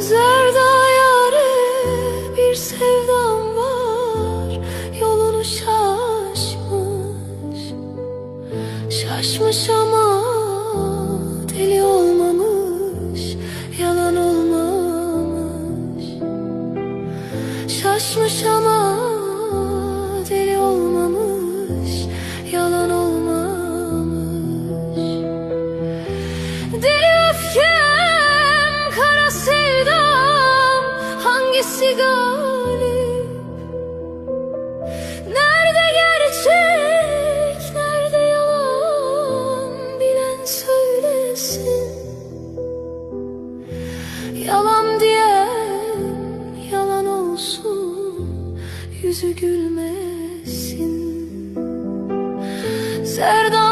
Zerda yâre bir sevdam var, yolunu şaşmış. Şaşmış ama deli olmamış, yalan olmamış. Şaşmış ama deli olmamış, yalan olmamış. Deli öfkem, kara sevdam, hangisi galip? Nerede gerçek, nerede yalan, bilen söylesin. Yalan diyen yalan olsun, yüzü gülmesin. Zerdan